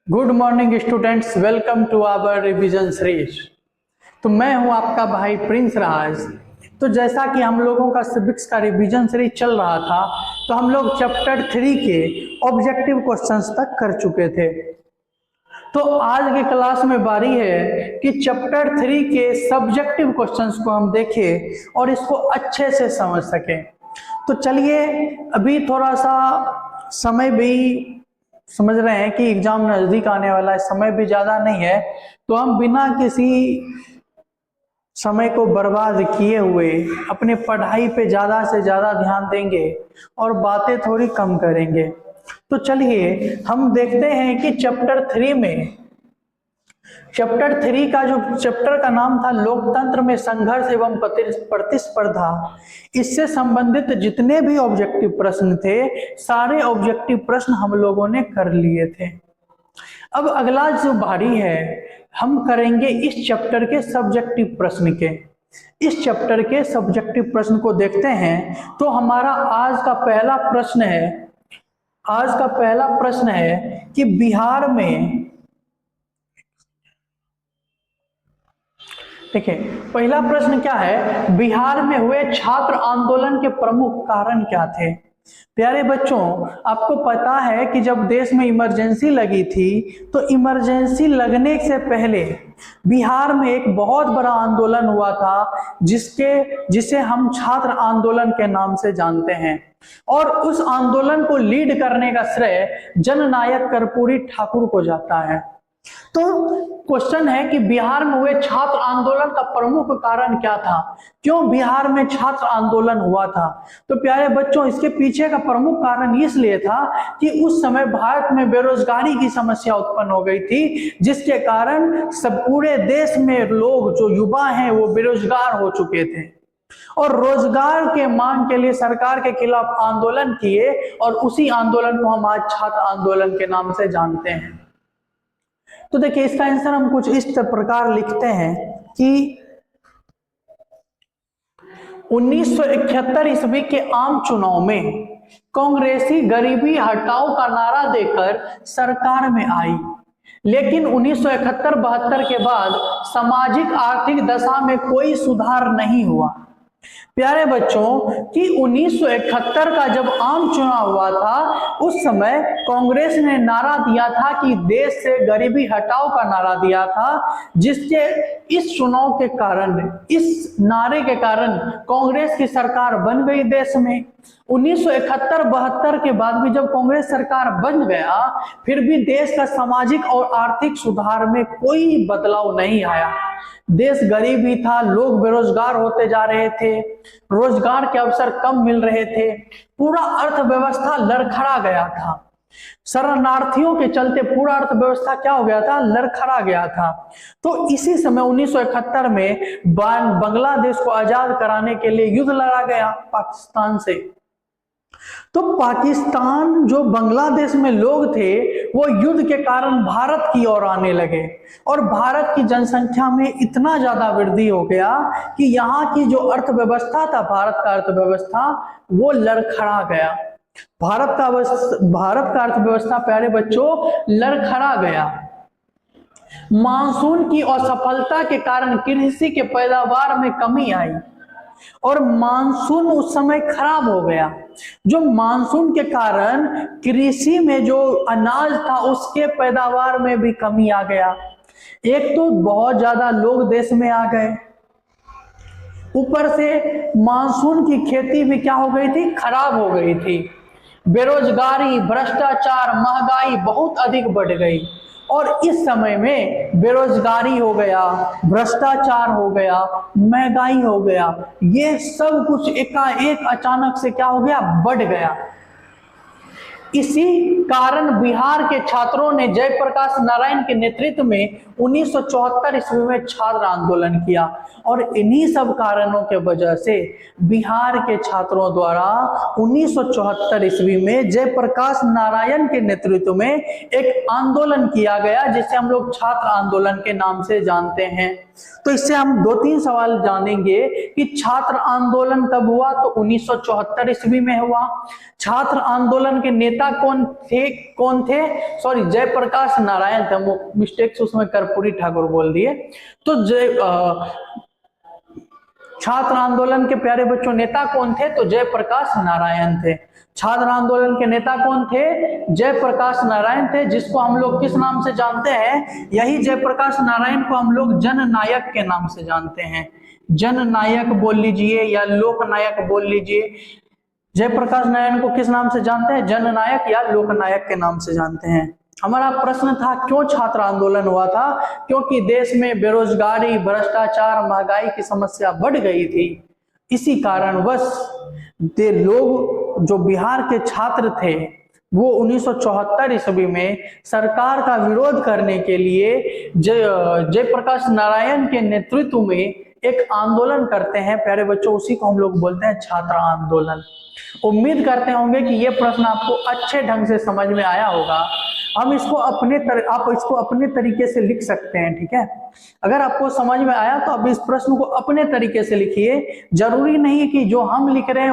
Good morning students, welcome to our revision series. तो मैं हूं आपका भाई प्रिंस राज। तो जैसा कि हम लोगों का सिविक्स का रिवीजन सीरीज चल रहा था, तो हम लोग चैप्टर 3 के ऑब्जेक्टिव क्वेश्चंस तक कर चुके थे। तो आज की क्लास में बारी है कि चैप्टर 3 के सब्जेक्टिव क्वेश्चंस को हम देखें और इसको अच्छे से समझ सकें। तो चलिए, अभी थोड़ा सा समय भी समझ रहे हैं कि एग्जाम नजदीक आने वाला है, समय भी ज्यादा नहीं है, तो हम बिना किसी समय को बर्बाद किए हुए अपने पढ़ाई पे ज्यादा से ज्यादा ध्यान देंगे और बातें थोड़ी कम करेंगे। तो चलिए हम देखते हैं कि चैप्टर 3 का जो चैप्टर का नाम था लोकतंत्र में संघर्ष एवं प्रतिस्पर्धा, इससे संबंधित जितने भी ऑब्जेक्टिव प्रश्न थे, सारे ऑब्जेक्टिव प्रश्न हम लोगों ने कर लिए थे। अब अगला जो बारी है, हम करेंगे इस चैप्टर के सब्जेक्टिव प्रश्न के। इस चैप्टर के सब्जेक्टिव प्रश्न को देखते हैं। तो हमारा आज का पहला प्रश्न है कि बिहार में, देखिए पहला प्रश्न क्या है, बिहार में हुए छात्र आंदोलन के प्रमुख कारण क्या थे। प्यारे बच्चों, आपको पता है कि जब देश में इमरजेंसी लगी थी, तो इमरजेंसी लगने से पहले बिहार में एक बहुत बड़ा आंदोलन हुआ था जिसे हम छात्र आंदोलन के नाम से जानते हैं। और उस आंदोलन को लीड करने का श्रेय जननायक कर्पूरी ठाकुर को जाता है। तो क्वेश्चन है कि बिहार में हुए छात्र आंदोलन का प्रमुख कारण क्या था, क्यों बिहार में छात्र आंदोलन हुआ था। तो प्यारे बच्चों, इसके पीछे का प्रमुख कारण इसलिए था कि उस समय भारत में बेरोजगारी की समस्या उत्पन्न हो गई थी, जिसके कारण सब पूरे देश में लोग जो युवा हैं वो बेरोजगार हो चुके थे और रोजगार के मांग के लिए सरकार के खिलाफ आंदोलन किए, और उसी आंदोलन को हम आज छात्र आंदोलन के नाम से जानते हैं। तो देखिए, इसका आंसर हम कुछ इस प्रकार लिखते हैं कि 1971 ईस्वी के आम चुनाव में कांग्रेसी गरीबी हटाओ का नारा देकर सरकार में आई, लेकिन 1971-72 के बाद सामाजिक आर्थिक दशा में कोई सुधार नहीं हुआ। प्यारे बच्चों, कि 1971 का जब आम चुनाव हुआ था, उस समय कांग्रेस ने नारा दिया था कि देश से गरीबी हटाओ का नारा दिया था, जिसके इस चुनाव के कारण, इस नारे के कारण कांग्रेस की सरकार बन गई देश में। 1971-72 के बाद भी जब कांग्रेस सरकार बन गया, फिर भी देश का सामाजिक और आर्थिक सुधार में कोई बदलाव नहीं आया। देश गरीब ही था, लोग बेरोजगार होते जा रहे थे, रोजगार के अवसर कम मिल रहे थे, पूरा अर्थव्यवस्था लड़खड़ा गया था। शरणार्थियों के चलते पूरा अर्थव्यवस्था क्या हो गया था, लड़खड़ा गया था। तो इसी समय 1971 में बांग्लादेश को आजाद कराने के लिए युद्ध लड़ा गया पाकिस्तान से। तो पाकिस्तान, जो बांग्लादेश में लोग थे, वो युद्ध के कारण भारत की ओर आने लगे और भारत की जनसंख्या में इतना ज्यादा वृद्धि हो गया कि यहाँ की जो अर्थव्यवस्था था, भारत का अर्थव्यवस्था, वो लड़खड़ा गया। भारत का अर्थव्यवस्था प्यारे बच्चों लड़खड़ा गया। मानसून की असफलता के कारण कृषि के पैदावार में कमी आई और मानसून उस समय खराब हो गया। जो मानसून के कारण कृषि में जो अनाज था, उसके पैदावार में भी कमी आ गया। एक तो बहुत ज्यादा लोग देश में आ गए, ऊपर से मानसून की खेती भी क्या हो गई थी, खराब हो गई थी। बेरोजगारी, भ्रष्टाचार, महंगाई बहुत अधिक बढ़ गई और इस समय में बेरोजगारी हो गया, भ्रष्टाचार हो गया, महंगाई हो गया, ये सब कुछ एकाएक अचानक से क्या हो गया, बढ़ गया। इसी कारण बिहार के छात्रों ने जयप्रकाश नारायण के नेतृत्व में 1974 ईस्वी में छात्र आंदोलन किया और इन्हीं सब कारणों के वजह से बिहार के छात्रों द्वारा 1974 ईस्वी में जयप्रकाश नारायण के नेतृत्व में एक आंदोलन किया गया, जिसे हम लोग छात्र आंदोलन के नाम से जानते हैं। तो इससे हम 2-3 सवाल जानेंगे कि छात्र आंदोलन कब हुआ, तो 1974 ईस्वी में हुआ। छात्र आंदोलन के नेता नेता कौन थे? सॉरी, जयप्रकाश नारायण थे, मिस्टेक से उसमें कर्पूरी ठाकुर बोल दिए। तो छात्र आंदोलन के प्यारे बच्चों नेता कौन थे? तो जयप्रकाश नारायण थे। छात्र आंदोलन के नेता कौन थे? जयप्रकाश नारायण थे, जिसको हम लोग किस नाम से जानते हैं? यही जयप्रकाश नारायण को हम लोग जननायक के नाम से जानते हैं। जननायक बोल लीजिए या लोकनायक बोल लीजिए। जयप्रकाश नारायण को किस नाम से जानते हैं? जननायक या लोकनायक के नाम से जानते हैं। हमारा प्रश्न था क्यों छात्र आंदोलन हुआ था? क्योंकि देश में बेरोजगारी, भ्रष्टाचार, महंगाई की समस्या बढ़ गई थी। इसी कारणवश लोग जो बिहार के छात्र थे वो 1974 ईस्वी में सरकार का विरोध करने के लिए जयप्रकाश नारायण के नेतृत्व में एक आंदोलन करते हैं प्यारे बच्चों। उसी को हम लोग बोलते हैं छात्र आंदोलन। उम्मीद करते होंगे कि ये प्रश्न आपको अच्छे ढंग से समझ में आया होगा। आप इसको अपने तरीके से लिख सकते हैं, ठीक है। अगर आपको समझ में आया तो आप इस प्रश्न को अपने तरीके से लिखिए। जरूरी नहीं है कि जो हम लिख रहे हैं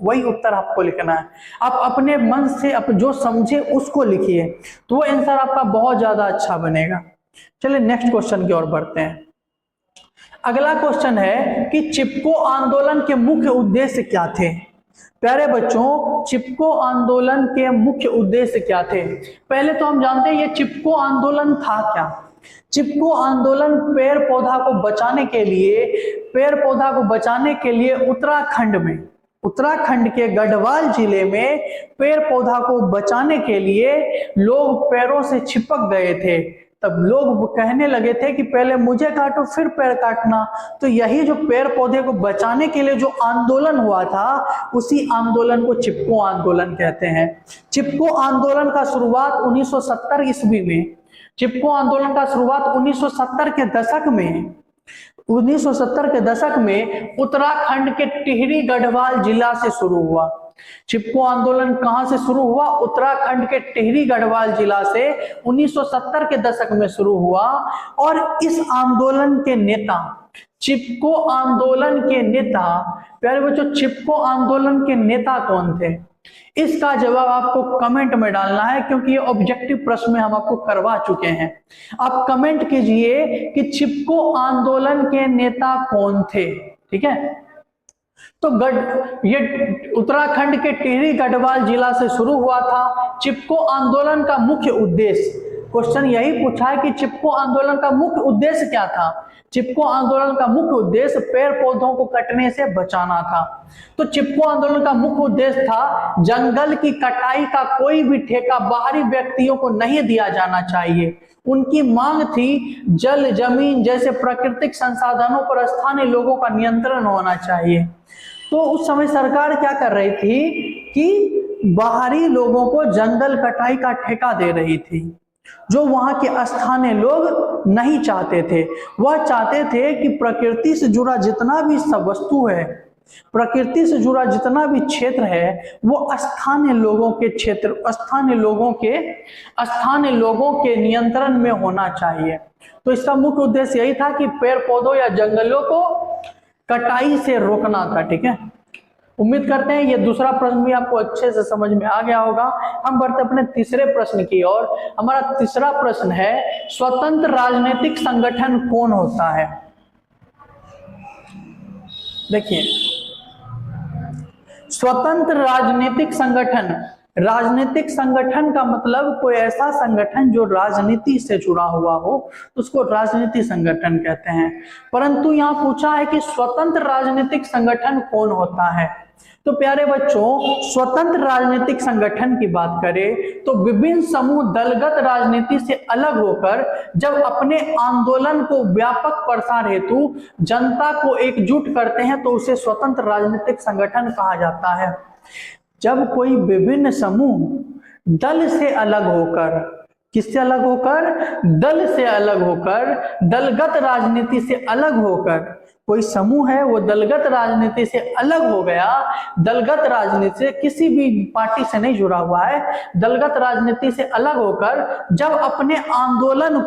वही उत्तर आपको लिखना है। आप अपने मन से जो समझे उसको लिखिए, तो वो आंसर आपका बहुत ज्यादा अच्छा बनेगा। चलिए नेक्स्ट क्वेश्चन की ओर बढ़ते हैं। अगला क्वेश्चन है कि चिपको आंदोलन के मुख्य उद्देश्य क्या थे? प्यारे बच्चों, चिपको आंदोलन के मुख्य उद्देश्य क्या थे? पहले तो हम जानते हैं ये चिपको आंदोलन था क्या। चिपको आंदोलन पेड़ पौधा को बचाने के लिए उत्तराखंड के गढ़वाल जिले में पेड़ पौधा को बचाने के लिए लोग पेड़ों से चिपक गए थे। तब लोग कहने लगे थे कि पहले मुझे काटो फिर पेड़ काटना। तो यही जो पेड़ पौधे को बचाने के लिए जो आंदोलन हुआ था उसी आंदोलन को चिपको आंदोलन कहते हैं। चिपको आंदोलन का शुरुआत 1970 ईस्वी में, चिपको आंदोलन का शुरुआत 1970 के दशक में उत्तराखंड के टिहरी गढ़वाल जिला से शुरू हुआ। चिपको आंदोलन कहां से शुरू हुआ? उत्तराखंड के टिहरी गढ़वाल जिला से 1970 के दशक में शुरू हुआ। और इस आंदोलन के नेता, चिपको आंदोलन के नेता, प्यारे बच्चों चिपको आंदोलन के नेता कौन थे? इसका जवाब आपको कमेंट में डालना है, क्योंकि ये ऑब्जेक्टिव प्रश्न में हम आपको करवा चुके हैं। आप कमेंट कीजिए कि चिपको आंदोलन के नेता कौन थे, ठीक है। तो ये उत्तराखंड के टिहरी गढ़वाल जिला से शुरू हुआ था। चिपको आंदोलन का मुख्य उद्देश्य, क्वेश्चन यही पूछा है कि चिपको आंदोलन का मुख्य उद्देश्य क्या था? चिपको आंदोलन का मुख्य उद्देश्य पेड़ पौधों को कटने से बचाना था। तो चिपको आंदोलन का मुख्य उद्देश्य था जंगल की कटाई का कोई भी ठेका बाहरी व्यक्तियों को नहीं दिया जाना चाहिए। उनकी मांग थी जल, जमीन जैसे प्राकृतिक संसाधनों पर स्थानीय लोगों का नियंत्रण होना चाहिए। तो उस समय सरकार क्या कर रही थी कि बाहरी लोगों को जंगल कटाई का ठेका दे रही थी, जो वहां के स्थानीय लोग नहीं चाहते थे। वह चाहते थे कि प्रकृति से जुड़ा जितना भी सब वस्तु है, प्रकृति से जुड़ा जितना भी क्षेत्र है वो स्थानीय लोगों के नियंत्रण में होना चाहिए। तो इसका मुख्य उद्देश्य यही था कि पेड़ पौधों या जंगलों को कटाई से रोकना था, ठीक है। उम्मीद करते हैं ये दूसरा प्रश्न भी आपको अच्छे से समझ में आ गया होगा। हम बढ़ते अपने तीसरे प्रश्न की ओर। हमारा तीसरा प्रश्न है स्वतंत्र राजनीतिक संगठन कौन होता है? देखिए, स्वतंत्र राजनीतिक संगठन का मतलब कोई ऐसा संगठन जो राजनीति से जुड़ा हुआ हो, उसको राजनीतिक संगठन कहते हैं। परंतु यहाँ पूछा है कि स्वतंत्र राजनीतिक संगठन कौन होता है। तो प्यारे बच्चों, स्वतंत्र राजनीतिक संगठन की बात करें तो विभिन्न समूह दलगत राजनीति से अलग होकर जब अपने आंदोलन को व्यापक प्रसार हेतु जनता को एकजुट करते हैं तो उसे स्वतंत्र राजनीतिक संगठन कहा जाता है। जब कोई विभिन्न समूह दल से अलग होकर, किससे अलग होकर? दल से अलग होकर, दलगत राजनीति से अलग होकर, कोई समूह है वो दलगत राजनीति से अलग हो गया, दलगत राजनीति से किसी भी पार्टी से नहीं जुड़ा हुआ है, दलगत राजनीति से अलग होकर जब अपने आंदोलन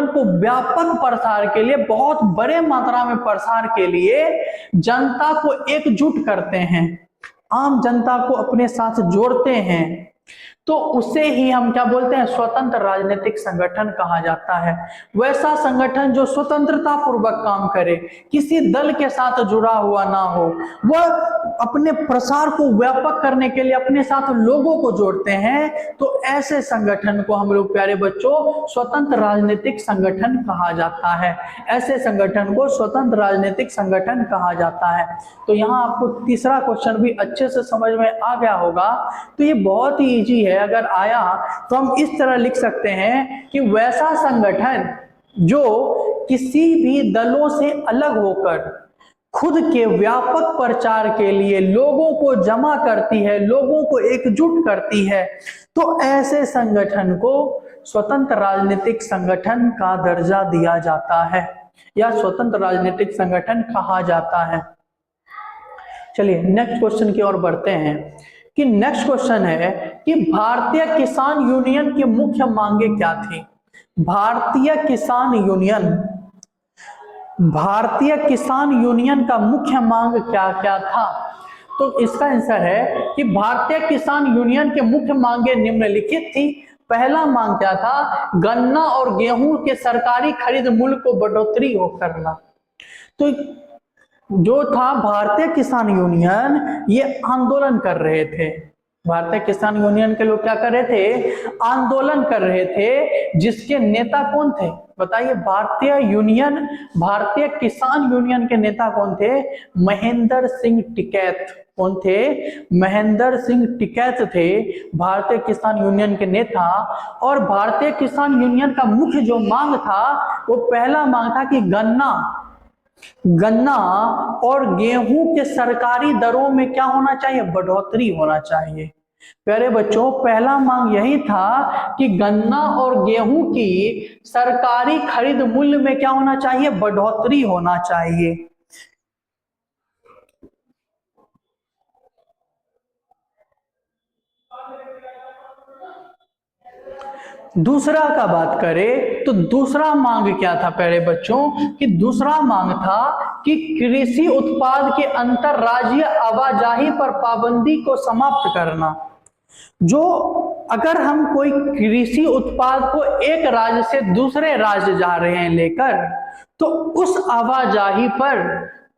को व्यापक प्रसार के लिए, बहुत बड़े मात्रा में प्रसार के लिए जनता को एकजुट करते हैं, आम जनता को अपने साथ जोड़ते हैं, तो उसे ही हम क्या बोलते हैं, स्वतंत्र राजनीतिक संगठन कहा जाता है। वैसा संगठन जो स्वतंत्रता पूर्वक काम करे, किसी दल के साथ जुड़ा हुआ ना हो, वह अपने प्रसार को व्यापक करने के लिए अपने साथ लोगों को जोड़ते हैं, तो ऐसे संगठन को हम लोग प्यारे बच्चों स्वतंत्र राजनीतिक संगठन कहा जाता है। ऐसे संगठन को स्वतंत्र राजनीतिक संगठन कहा जाता है। तो यहाँ आपको तीसरा क्वेश्चन भी अच्छे से समझ में आ गया होगा। तो ये बहुत ही इजी है, अगर आया तो हम इस तरह लिख सकते हैं कि वैसा संगठन जो किसी भी दलों से अलग होकर खुद के व्यापक प्रचार के लिए लोगों को जमा करती है, लोगों को एकजुट करती है, तो ऐसे संगठन को स्वतंत्र राजनीतिक संगठन का दर्जा दिया जाता है या स्वतंत्र राजनीतिक संगठन कहा जाता है। चलिए नेक्स्ट क्वेश्चन की ओर बढ़ते हैं कि नेक्स्ट क्वेश्चन है कि भारतीय किसान यूनियन की मुख्य मांगे क्या थी। भारतीय किसान यूनियन का मुख्य मांग क्या क्या था। तो इसका आंसर है कि भारतीय किसान यूनियन के मुख्य मांगे निम्नलिखित थी। पहला मांग क्या था, गन्ना और गेहूं के सरकारी खरीद मूल्य को बढ़ोतरी हो करना। तो जो था भारतीय किसान यूनियन, ये आंदोलन कर रहे थे। भारतीय किसान यूनियन के लोग क्या कर रहे थे, आंदोलन कर रहे थे, जिसके नेता कौन थे बताइए। भारतीय किसान यूनियन के नेता कौन थे, महेंद्र सिंह टिकैत। कौन थे, महेंद्र सिंह टिकैत थे भारतीय किसान यूनियन के नेता। और भारतीय किसान यूनियन का मुख्य जो मांग था, वो पहला मांग था कि गन्ना और गेहूं के सरकारी दरों में क्या होना चाहिए, बढ़ोतरी होना चाहिए। प्यारे बच्चों, पहला मांग यही था कि गन्ना और गेहूं की सरकारी खरीद मूल्य में क्या होना चाहिए, बढ़ोतरी होना चाहिए। दूसरा का बात करें तो दूसरा मांग क्या था प्यारे बच्चों, कि दूसरा मांग था कि कृषि उत्पाद के अंतरराज्यीय आवाजाही पर पाबंदी को समाप्त करना। जो अगर हम कोई कृषि उत्पाद को एक राज्य से दूसरे राज्य जा रहे हैं लेकर, तो उस आवाजाही पर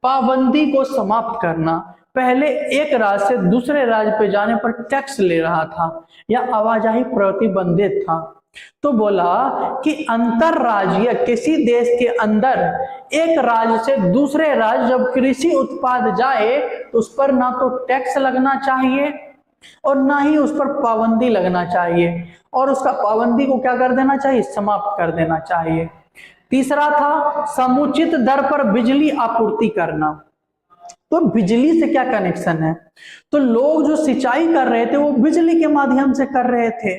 पाबंदी को समाप्त करना। पहले एक राज्य से दूसरे राज्य पे जाने पर टैक्स ले रहा था या आवाजाही प्रतिबंधित था। तो बोला कि अंतरराज्यीय, किसी देश के अंदर एक राज्य से दूसरे राज्य जब कृषि उत्पाद जाए तो उस पर ना तो टैक्स लगना चाहिए और ना ही उस पर पाबंदी लगना चाहिए, और उसका पाबंदी को क्या कर देना चाहिए, समाप्त कर देना चाहिए। तीसरा था समुचित दर पर बिजली आपूर्ति करना। तो बिजली से क्या कनेक्शन है, तो लोग जो सिंचाई कर रहे थे वो बिजली के माध्यम से कर रहे थे,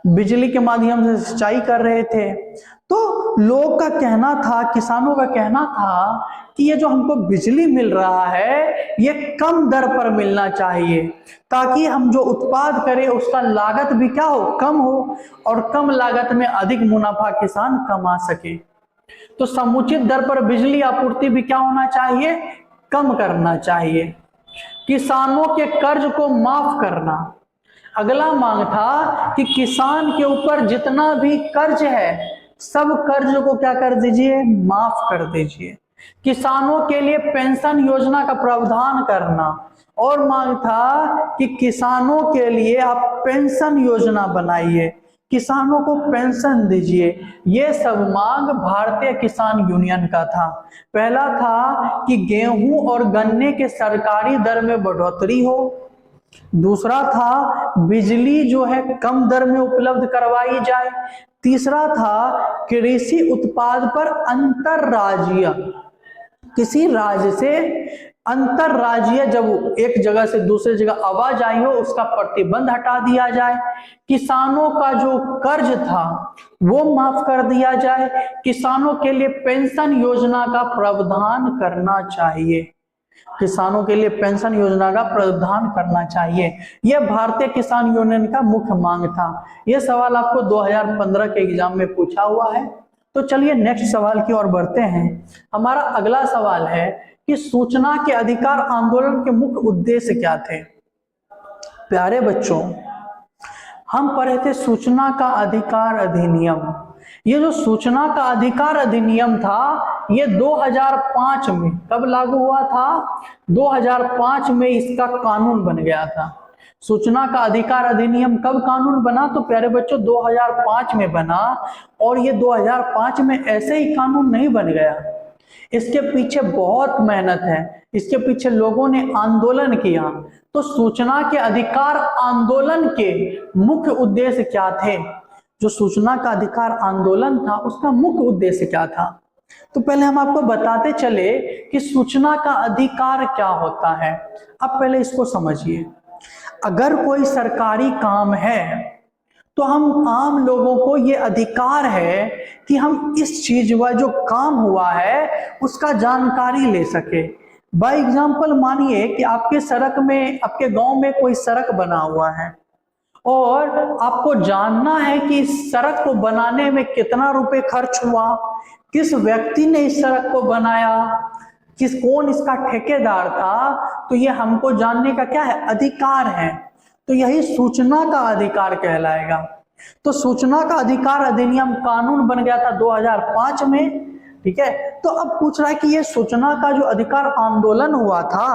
बिजली के माध्यम से सिंचाई कर रहे थे। तो लोग का कहना था, किसानों का कहना था कि ये जो हमको बिजली मिल रहा है ये कम दर पर मिलना चाहिए, ताकि हम जो उत्पाद करें उसका लागत भी क्या हो, कम हो, और कम लागत में अधिक मुनाफा किसान कमा सके। तो समुचित दर पर बिजली आपूर्ति भी क्या होना चाहिए, कम करना चाहिए। किसानों के कर्ज को माफ करना। अगला मांग था कि किसान के ऊपर जितना भी कर्ज है सब कर्ज को क्या कर दीजिए, माफ कर दीजिए। किसानों के लिए पेंशन योजना का प्रावधान करना। और मांग था कि किसानों के लिए आप पेंशन योजना बनाइए, किसानों को पेंशन दीजिए। ये सब मांग भारतीय किसान यूनियन का था। पहला था कि गेहूं और गन्ने के सरकारी दर में बढ़ोतरी हो। दूसरा था बिजली जो है कम दर में उपलब्ध करवाई जाए। तीसरा था कृषि उत्पाद पर अंतरराज्यीय, किसी राज्य से अंतरराज्यीय जब एक जगह से दूसरी जगह आवाजाही हो उसका प्रतिबंध हटा दिया जाए। किसानों का जो कर्ज था वो माफ कर दिया जाए। किसानों के लिए पेंशन योजना का प्रावधान करना चाहिए, किसानों के लिए पेंशन योजना का प्रावधान करना चाहिए। यह भारतीय किसान यूनियन का मुख्य मांग था। यह सवाल आपको 2015 के एग्जाम में पूछा हुआ है। तो चलिए नेक्स्ट सवाल की ओर बढ़ते हैं। हमारा अगला सवाल है कि सूचना के अधिकार आंदोलन के मुख्य उद्देश्य क्या थे। प्यारे बच्चों, हम पढ़े थे सूचना का अधिकार अधिनियम। ये जो सूचना का अधिकार अधिनियम था, ये 2005 में कब लागू हुआ था? 2005 में इसका कानून बन गया था। सूचना का अधिकार अधिनियम कब कानून बना? तो प्यारे बच्चों 2005 में बना। और ये 2005 में ऐसे ही कानून नहीं बन गया, इसके पीछे बहुत मेहनत है, इसके पीछे लोगों ने आंदोलन किया। तो सूचना के अधिकार आंदोलन के मुख्य उद्देश्य क्या थे? जो सूचना का अधिकार आंदोलन था उसका मुख्य उद्देश्य क्या था? तो पहले हम आपको बताते चले कि सूचना का अधिकार क्या होता है। अब पहले इसको समझिए। अगर कोई सरकारी काम है तो हम आम लोगों को ये अधिकार है कि हम इस चीज व जो काम हुआ है उसका जानकारी ले सके। बाय एग्जाम्पल मानिए कि आपके सड़क में, आपके गांव में कोई सड़क बना हुआ है और आपको जानना है कि इस सड़क को बनाने में कितना रुपए खर्च हुआ, किस व्यक्ति ने इस सड़क को बनाया, कौन इसका ठेकेदार था। तो ये हमको जानने का क्या है? अधिकार है। तो यही सूचना का अधिकार कहलाएगा। तो सूचना का अधिकार अधिनियम कानून बन गया था 2005 में, ठीक है। तो अब पूछ रहा है कि ये सूचना का जो अधिकार आंदोलन हुआ था,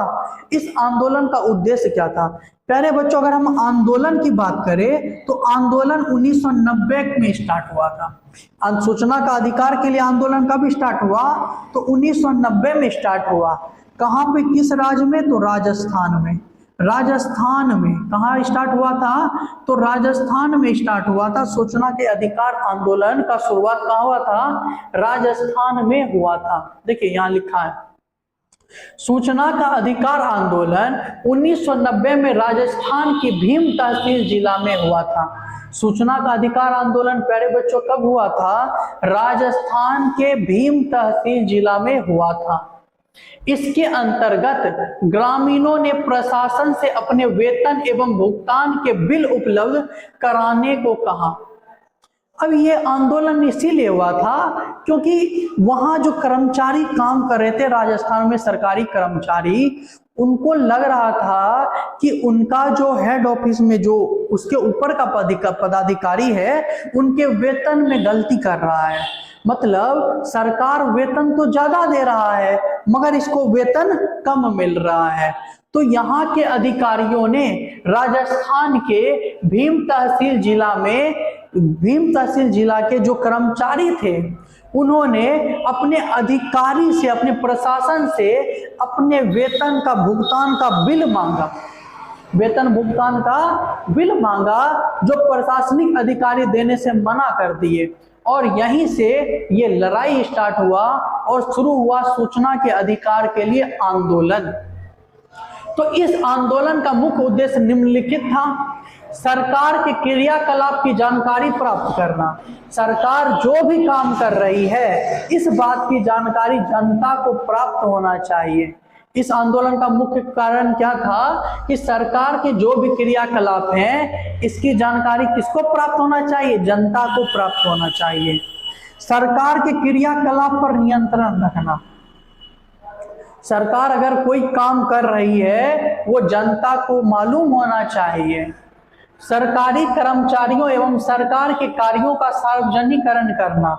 इस आंदोलन का उद्देश्य क्या था? प्यारे बच्चों, अगर हम आंदोलन की बात करें तो आंदोलन 1990 में स्टार्ट हुआ था। सूचना का अधिकार के लिए आंदोलन कब स्टार्ट हुआ? तो 1990 में स्टार्ट हुआ। कहां पे, किस राज्य में? तो राजस्थान में। राजस्थान में कहाँ स्टार्ट हुआ था? तो राजस्थान में स्टार्ट हुआ था। सूचना के अधिकार आंदोलन का शुरुआत कहाँ हुआ था? राजस्थान में हुआ था। देखिए यहां लिखा है, सूचना का अधिकार आंदोलन 1990 में राजस्थान की भीम तहसील जिला में हुआ था। सूचना का अधिकार आंदोलन प्यारे बच्चों कब हुआ था? राजस्थान के भीम तहसील जिला में हुआ था। इसके अंतर्गत ग्रामीणों ने प्रशासन से अपने वेतन एवं भुगतान के बिल उपलब्ध कराने को कहा। अब ये आंदोलन इसीलिए हुआ था क्योंकि वहां जो कर्मचारी काम कर रहे थे राजस्थान में, सरकारी कर्मचारी, उनको लग रहा था कि उनका जो हेड ऑफिस में जो उसके ऊपर का पदाधिकारी है, उनके वेतन में गलती कर रहा है। मतलब सरकार वेतन तो ज्यादा दे रहा है मगर इसको वेतन कम मिल रहा है। तो यहाँ के अधिकारियों ने राजस्थान के भीम तहसील जिला के जो कर्मचारी थे, उन्होंने अपने अधिकारी से, अपने प्रशासन से अपने वेतन का भुगतान का बिल मांगा। वेतन भुगतान का बिल मांगा जो प्रशासनिक अधिकारी देने से मना कर दिए। और यहीं से ये लड़ाई स्टार्ट हुआ और शुरू हुआ सूचना के अधिकार के लिए आंदोलन। तो इस आंदोलन का मुख्य उद्देश्य निम्नलिखित था: सरकार के क्रियाकलाप की जानकारी प्राप्त करना। सरकार जो भी काम कर रही है इस बात की जानकारी जनता को प्राप्त होना चाहिए। इस आंदोलन का मुख्य कारण क्या था कि सरकार के जो भी क्रियाकलाप हैं इसकी जानकारी किसको प्राप्त होना चाहिए? जनता को प्राप्त होना चाहिए। सरकार के क्रियाकलाप पर नियंत्रण रखना। सरकार अगर कोई काम कर रही है वो जनता को मालूम होना चाहिए। सरकारी कर्मचारियों एवं सरकार के कार्यों का सार्वजनिकरण करना।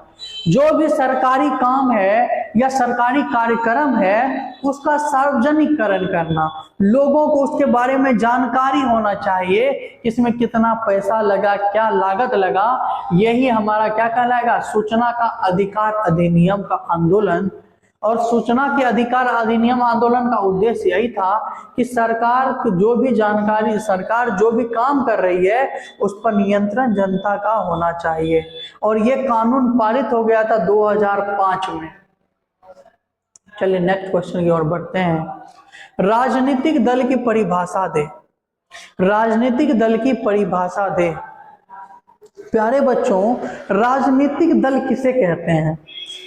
जो भी सरकारी काम है या सरकारी कार्यक्रम है उसका सार्वजनिकरण करना। लोगों को उसके बारे में जानकारी होना चाहिए, इसमें कितना पैसा लगा, क्या लागत लगा। यही हमारा क्या कहलाएगा? सूचना का अधिकार अधिनियम का आंदोलन। और सूचना के अधिकार अधिनियम आंदोलन का उद्देश्य यही था कि सरकार जो भी जानकारी, सरकार जो भी काम कर रही है उस पर नियंत्रण जनता का होना चाहिए। और ये कानून पारित हो गया था 2005 में। चलिए नेक्स्ट क्वेश्चन की ओर बढ़ते हैं। राजनीतिक दल की परिभाषा दे। राजनीतिक दल की परिभाषा दे। प्यारे बच्चों, राजनीतिक दल किसे कहते हैं?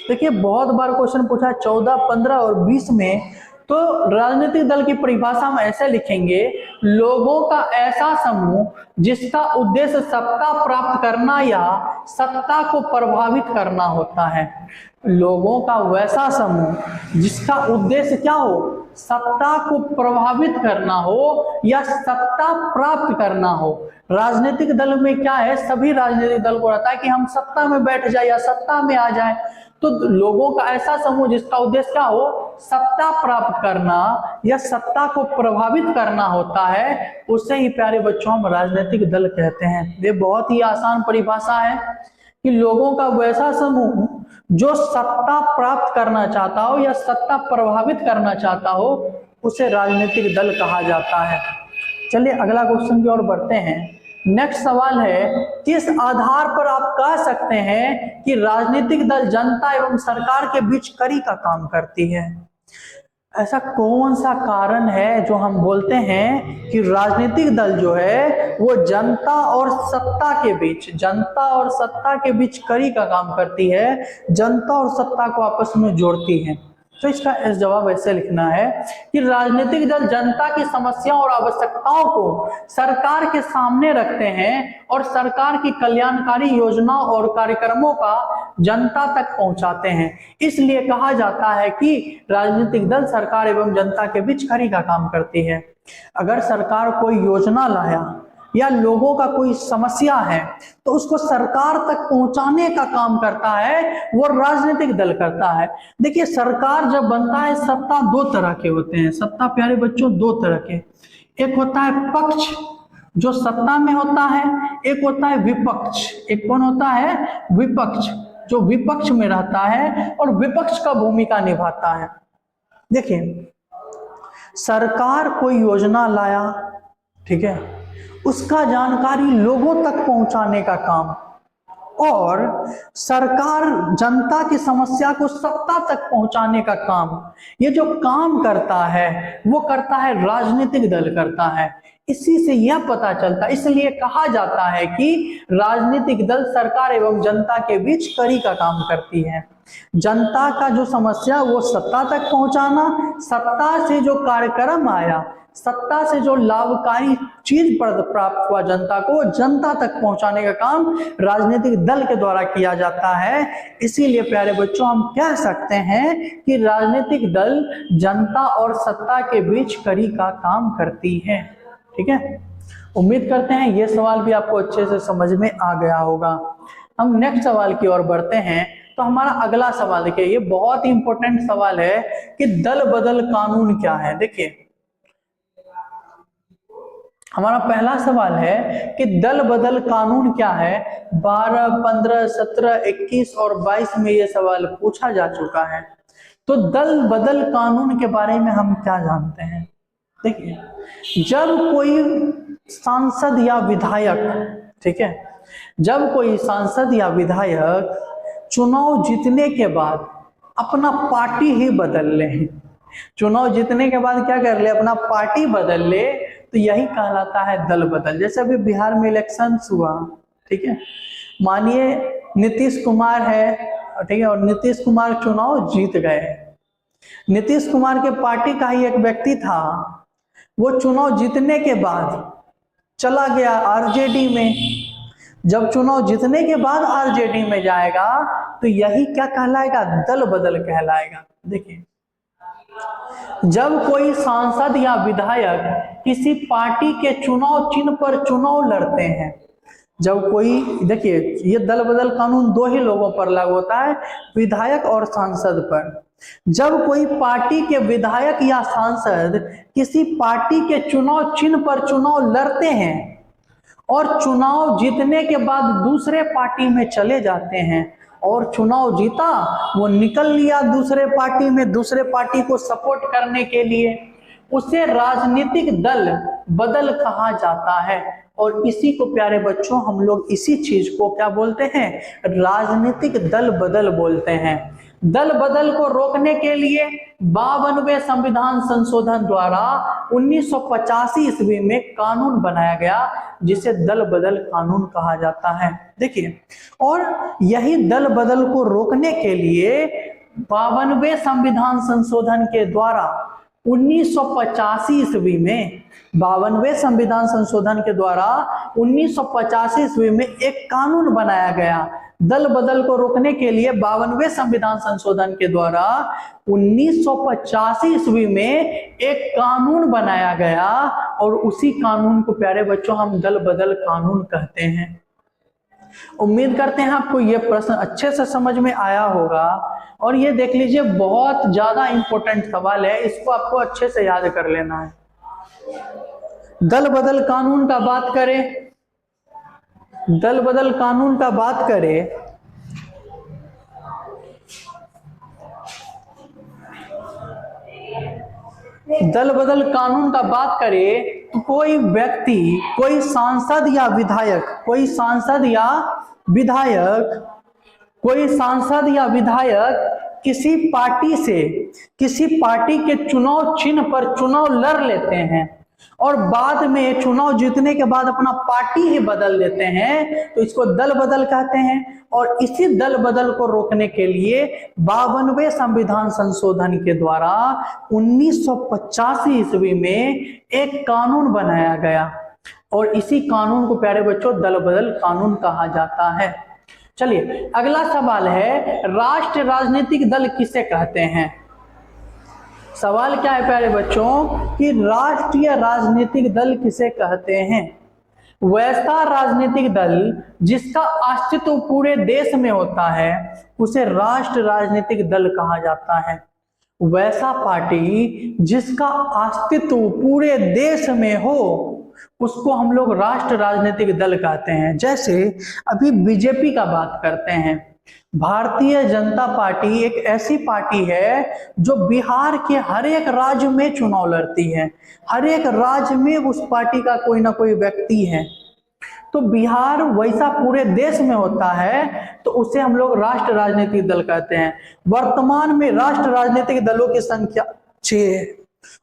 देखिए बहुत बार क्वेश्चन पूछा है 14, 15 और 20 में। तो राजनीतिक दल की परिभाषा में ऐसे लिखेंगे: लोगों का ऐसा समूह जिसका उद्देश्य सत्ता प्राप्त करना या सत्ता को प्रभावित करना होता है। लोगों का वैसा समूह जिसका उद्देश्य क्या हो, सत्ता को प्रभावित करना हो या सत्ता प्राप्त करना हो। राजनीतिक दल में क्या है, सभी राजनीतिक दल को रहता है कि हम सत्ता में बैठ जाए या सत्ता में आ जाए। तो लोगों का ऐसा समूह जिसका उद्देश्य क्या हो, सत्ता प्राप्त करना या सत्ता को प्रभावित करना होता है, उसे ही प्यारे बच्चों हम राजनीतिक दल कहते हैं। ये बहुत ही आसान परिभाषा है कि लोगों का वैसा समूह जो सत्ता प्राप्त करना चाहता हो या सत्ता प्रभावित करना चाहता हो, उसे राजनीतिक दल कहा जाता है। चलिए अगला क्वेश्चन की ओर बढ़ते हैं। नेक्स्ट सवाल है, किस आधार पर आप कह सकते हैं कि राजनीतिक दल जनता एवं सरकार के बीच कड़ी का काम करती है? ऐसा कौन सा कारण है जो हम बोलते हैं कि राजनीतिक दल जो है वो जनता और सत्ता के बीच कड़ी का काम करती है, जनता और सत्ता को आपस में जोड़ती है? तो इसका जवाब ऐसे लिखना है कि राजनीतिक दल जनता की समस्याओं और आवश्यकताओं को सरकार के सामने रखते हैं और सरकार की कल्याणकारी योजनाओं और कार्यक्रमों का जनता तक पहुंचाते हैं। इसलिए कहा जाता है कि राजनीतिक दल सरकार एवं जनता के बीच कड़ी का काम करती है। अगर सरकार कोई योजना लाया या लोगों का कोई समस्या है तो उसको सरकार तक पहुंचाने का काम करता है वो राजनीतिक दल करता है। देखिए सरकार जब बनता है, सत्ता दो तरह के होते हैं। सत्ता प्यारे बच्चों दो तरह के, एक होता है पक्ष जो सत्ता में होता है, एक होता है विपक्ष। एक कौन होता है, विपक्ष, जो विपक्ष में रहता है और विपक्ष का भूमिका निभाता है। देखिए सरकार कोई योजना लाया, ठीक है, उसका जानकारी लोगों तक पहुंचाने का काम, और सरकार जनता की समस्या को सत्ता तक पहुंचाने का काम, ये जो काम करता है वो करता है राजनीतिक दल करता है। इसी से यह पता चलता, इसलिए कहा जाता है कि राजनीतिक दल सरकार एवं जनता के बीच कड़ी का काम करती है। जनता का जो समस्या वो सत्ता तक पहुंचाना, सत्ता से जो कार्यक्रम आया, सत्ता से जो लाभकारी चीज प्राप्त हुआ जनता को, जनता तक पहुंचाने का काम राजनीतिक दल के द्वारा किया जाता है। इसीलिए प्यारे बच्चों हम कह सकते हैं कि राजनीतिक दल जनता और सत्ता के बीच कड़ी का काम करती है। ठीक है, उम्मीद करते हैं ये सवाल भी आपको अच्छे से समझ में आ गया होगा। हम नेक्स्ट सवाल की ओर बढ़ते हैं। तो हमारा अगला सवाल देखिए, ये बहुत ही इंपॉर्टेंट सवाल है कि दल बदल कानून क्या है। देखिए हमारा पहला सवाल है कि दल बदल कानून क्या है। 12, 15, 17, 21 और 22 में ये सवाल पूछा जा चुका है। तो दल बदल कानून के बारे में हम क्या जानते हैं? देखिए जब कोई सांसद या विधायक, ठीक है, जब कोई सांसद या विधायक चुनाव जीतने के बाद अपना पार्टी ही बदल ले, चुनाव जीतने के बाद क्या कर ले, अपना पार्टी बदल ले, तो यही कहलाता है दल बदल। जैसे अभी बिहार में इलेक्शन हुआ, ठीक है, मानिए नीतीश कुमार है, ठीक है, और नीतीश कुमार चुनाव जीत गए। नीतीश कुमार के पार्टी का ही एक व्यक्ति था, वो चुनाव जीतने के बाद चला गया आरजेडी में। जब चुनाव जीतने के बाद आरजेडी में जाएगा तो यही क्या कहलाएगा, दल बदल कहलाएगा। देखिए जब कोई सांसद या विधायक किसी पार्टी के चुनाव चिन्ह पर चुनाव लड़ते हैं, जब कोई, देखिए ये दल बदल कानून दो ही लोगों पर लागू होता है, विधायक और सांसद पर। जब कोई पार्टी के विधायक या सांसद किसी पार्टी के चुनाव चिन्ह पर चुनाव लड़ते हैं और चुनाव जीतने के बाद दूसरे पार्टी में चले जाते हैं और चुनाव जीता, वो निकल लिया दूसरे पार्टी में, दूसरे पार्टी को सपोर्ट करने के लिए, उसे राजनीतिक दल बदल कहा जाता है। और इसी को प्यारे बच्चों हम लोग इसी चीज को क्या बोलते हैं, राजनीतिक दल बदल बोलते हैं। दल बदल को रोकने के लिए 52वें संविधान संशोधन द्वारा 1985 ईस्वी में कानून बनाया गया जिसे दल बदल कानून कहा जाता है। देखिए और यही दल बदल को रोकने के लिए 52वें संविधान संशोधन के द्वारा 1985 ईस्वी में 52वें संविधान संशोधन के द्वारा 1985 ईस्वी में एक कानून बनाया गया। दल बदल को रोकने के लिए 52वें संविधान संशोधन के द्वारा 1985 ईस्वी में एक कानून बनाया गया और उसी कानून को प्यारे बच्चों हम दल बदल कानून कहते हैं। उम्मीद करते हैं आपको यह प्रश्न अच्छे से समझ में आया होगा और ये देख लीजिए बहुत ज्यादा इंपॉर्टेंट सवाल है, इसको आपको अच्छे से याद कर लेना है। दल बदल कानून का बात करें, दल बदल कानून का बात करें दल बदल कानून का बात करें तो कोई व्यक्ति, कोई सांसद या विधायक, कोई सांसद या विधायक किसी पार्टी के चुनाव चिन्ह पर चुनाव लड़ लेते हैं और बाद में चुनाव जीतने के बाद अपना पार्टी ही बदल देते हैं, तो इसको दल बदल कहते हैं। और इसी दल बदल को रोकने के लिए 52वें संविधान संशोधन के द्वारा 1985 ईस्वी में एक कानून बनाया गया और इसी कानून को प्यारे बच्चों दल बदल कानून कहा जाता है। चलिए अगला सवाल है, राष्ट्रीय राजनीतिक दल किसे कहते हैं? सवाल क्या है प्यारे बच्चों कि राष्ट्रीय राजनीतिक दल किसे कहते हैं? वैसा राजनीतिक दल जिसका अस्तित्व पूरे देश में होता है उसे राष्ट्रीय राजनीतिक दल कहा जाता है। वैसा पार्टी जिसका अस्तित्व पूरे देश में हो उसको हम लोग राष्ट्रीय राजनीतिक दल कहते हैं। जैसे अभी बीजेपी का बात करते हैं, भारतीय जनता पार्टी एक ऐसी पार्टी है जो बिहार के हर एक राज्य में चुनाव लड़ती है, हर एक राज्य में उस पार्टी का कोई ना कोई व्यक्ति है। तो बिहार वैसा पूरे देश में होता है तो उसे हम लोग राष्ट्रीय राजनीतिक दल कहते हैं। वर्तमान में राष्ट्रीय राजनीतिक दलों की संख्या 6 है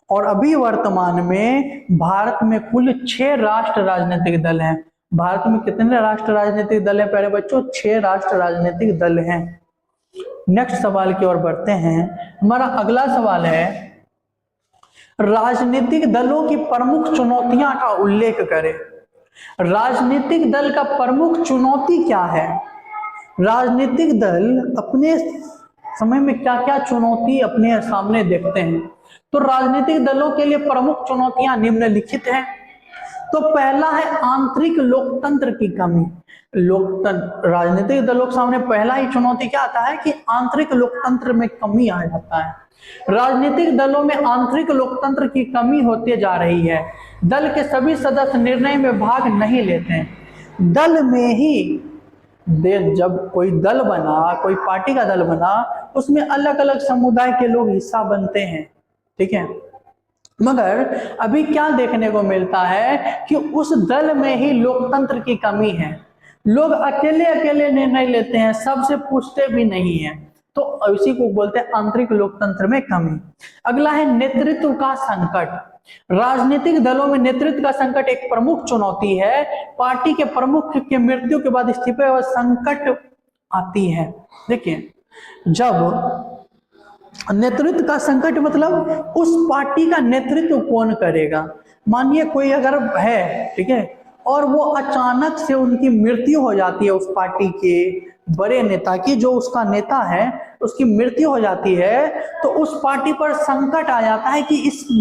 और अभी वर्तमान में भारत में कुल 6 राष्ट्रीय राजनीतिक दल हैं। भारत में कितने राष्ट्रीय राजनीतिक दल हैं प्यारे बच्चों? 6 राष्ट्रीय राजनीतिक दल हैं। नेक्स्ट सवाल की ओर बढ़ते हैं। हमारा अगला सवाल है, राजनीतिक दलों की प्रमुख चुनौतियां का उल्लेख करें। राजनीतिक दल का प्रमुख चुनौती क्या है? राजनीतिक दल अपने समय में क्या क्या चुनौती अपने सामने देखते हैं? तो राजनीतिक दलों के लिए प्रमुख चुनौतियां निम्नलिखित हैं। तो पहला है आंतरिक लोकतंत्र की कमी। लोकतंत्र राजनीतिक दलों के सामने पहला ही चुनौती क्या आता है कि आंतरिक लोकतंत्र में कमी आ जाता है। राजनीतिक दलों में आंतरिक लोकतंत्र की कमी होती जा रही है। दल के सभी सदस्य निर्णय में भाग नहीं लेते हैं। दल में ही जब कोई दल बना, कोई पार्टी का दल बना, उसमें अलग अलग समुदाय के लोग हिस्सा बनते हैं, ठीक है। मगर अभी क्या देखने को मिलता है कि उस दल में ही लोकतंत्र की कमी है। लोग अकेले अकेले निर्णय लेते हैं, सबसे पूछते भी नहीं है, तो इसी को बोलते हैं आंतरिक लोकतंत्र में कमी। अगला है नेतृत्व का संकट। राजनीतिक दलों में नेतृत्व का संकट एक प्रमुख चुनौती है। पार्टी के प्रमुख के मृत्यु के बाद इस्तीफे और संकट आती है। देखिए, जब नेतृत्व का संकट मतलब उस पार्टी का नेतृत्व कौन करेगा। मानिए कोई अगर है, ठीक है, और वो अचानक से उनकी मृत्यु हो जाती है, उस पार्टी के बड़े नेता की, जो उसका नेता है उसकी मृत्यु हो जाती है, तो उस पार्टी पर संकट आ जाता है कि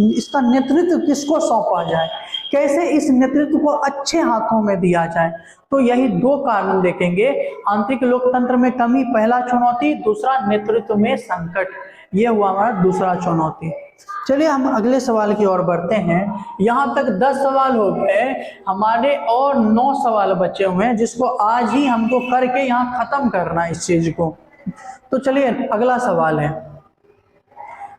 इसका नेतृत्व किसको सौंपा जाए, कैसे इस नेतृत्व को अच्छे हाथों में दिया जाए। तो यही 2 कारण देखेंगे, आंतरिक लोकतंत्र में कमी पहला चुनौती, दूसरा नेतृत्व में संकट, ये हुआ हमारा दूसरा चुनौती। चलिए हम अगले सवाल की ओर बढ़ते हैं। यहाँ तक 10 सवाल हो गए हमारे और 9 सवाल बचे हुए हैं, जिसको आज ही हमको करके यहाँ खत्म करना है इस चीज को। तो चलिए अगला सवाल है,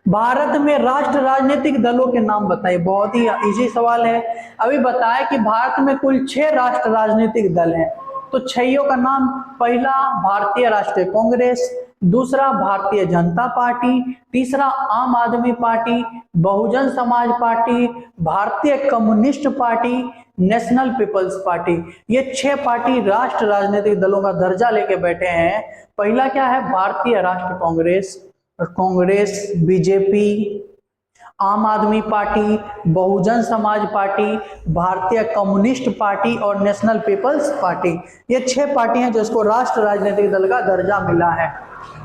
भारत में राष्ट्र राजनीतिक दलों के नाम बताइए। बहुत ही इजी सवाल है। अभी बताया कि भारत में कुल 6 राष्ट्र राजनीतिक दल हैं। तो 6 का नाम, पहला भारतीय राष्ट्रीय कांग्रेस, दूसरा भारतीय जनता पार्टी, तीसरा आम आदमी पार्टी, बहुजन Samaj Party, Bharatiya Communist Party, National People's Party. ये 6 पार्टी राष्ट्र राजनीतिक दलों का दर्जा लेके बैठे हैं। पहला क्या है? भारतीय राष्ट्रीय कांग्रेस, बीजेपी, आम आदमी पार्टी, बहुजन Samaj Party, Bharatiya Communist party और नेशनल पीपल्स पार्टी। ये 6 पार्टी हैं जिसको राष्ट्रीय राजनीतिक दल का दर्जा मिला है।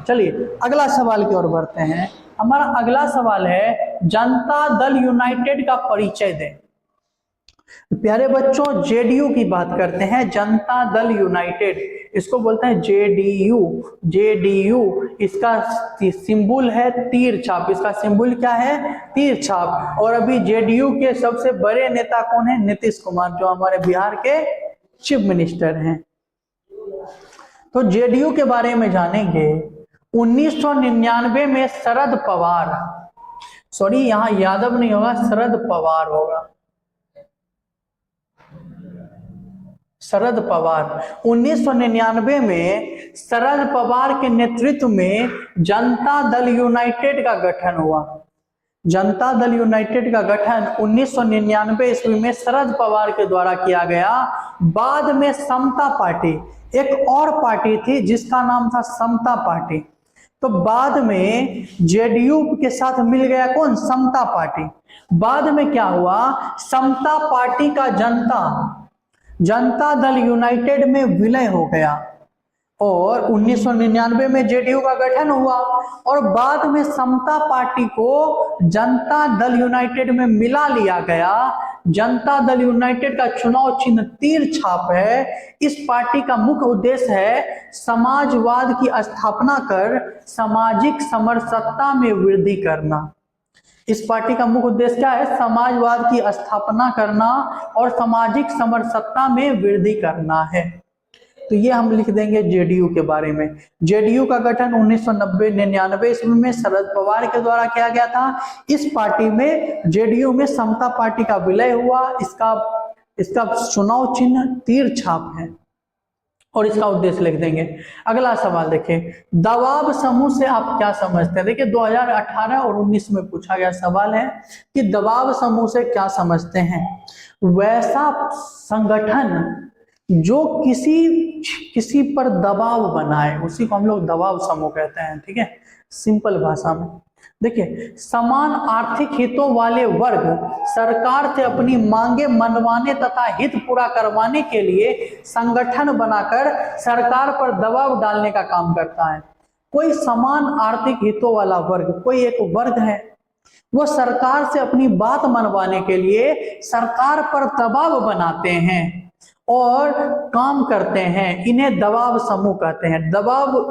चलिए अगला सवाल की ओर बढ़ते हैं। हमारा अगला सवाल है जनता दल यूनाइटेड का परिचय दें। प्यारे बच्चों जेडीयू की बात करते हैं, जनता दल यूनाइटेड, इसको बोलते हैं जेडीयू। जेडीयू इसका सिंबल है तीर छाप। इसका सिंबल क्या है? तीर छाप। और अभी जेडीयू के सबसे बड़े नेता कौन है? नीतीश कुमार, जो हमारे बिहार के चीफ मिनिस्टर हैं। तो जेडीयू के बारे में जानेंगे। 1999 में शरद पवार, सॉरी यहां यादव नहीं होगा, शरद पवार होगा, शरद पवार। 1999 में शरद पवार के नेतृत्व में जनता दल यूनाइटेड का गठन हुआ। जनता दल यूनाइटेड का गठन 1999 ईस्वी में शरद पवार के द्वारा किया गया। बाद में समता पार्टी, एक और पार्टी थी जिसका नाम था समता पार्टी। तो बाद में जेडीयू के साथ मिल गया कौन? समता पार्टी। बाद में क्या हुआ? समता पार्टी का जनता दल यूनाइटेड में विलय हो गया और 1999 में जेडीयू का गठन हुआ और बाद में समता पार्टी को जनता दल यूनाइटेड में मिला लिया गया। जनता दल यूनाइटेड का चुनाव चिन्ह तीर छाप है। इस पार्टी का मुख्य उद्देश्य है समाजवाद की स्थापना कर सामाजिक समरसता में वृद्धि करना। इस पार्टी का मुख्य उद्देश्य क्या है? समाजवाद की स्थापना करना और सामाजिक समरसता में वृद्धि करना है। तो ये हम लिख देंगे जेडीयू के बारे में। जेडीयू का गठन 1999 ईस्वी में शरद पवार के द्वारा किया गया था। इस पार्टी में जेडीयू में समता पार्टी का विलय हुआ। इसका चुनाव चिन्ह तीर छाप है और इसका उद्देश्य लिख देंगे। अगला सवाल देखिए, दबाव समूह से आप क्या समझते हैं? देखिए 2018 और 19 में पूछा गया सवाल है कि दबाव समूह से क्या समझते हैं? वैसा संगठन जो किसी पर दबाव बनाए, उसी को हम लोग दबाव समूह कहते हैं। ठीक है, सिंपल भाषा में। देखिए समान आर्थिक हितों वाले वर्ग सरकार से अपनी मांगे मनवाने तथा हित पूरा करवाने के लिए संगठन बनाकर सरकार पर दबाव डालने का काम करता है। कोई समान आर्थिक हितों वाला वर्ग, कोई एक वर्ग है, वो सरकार से अपनी बात मनवाने के लिए सरकार पर दबाव बनाते हैं और काम करते हैं। इन्हें दबाव समूह कहते हैं। दबाव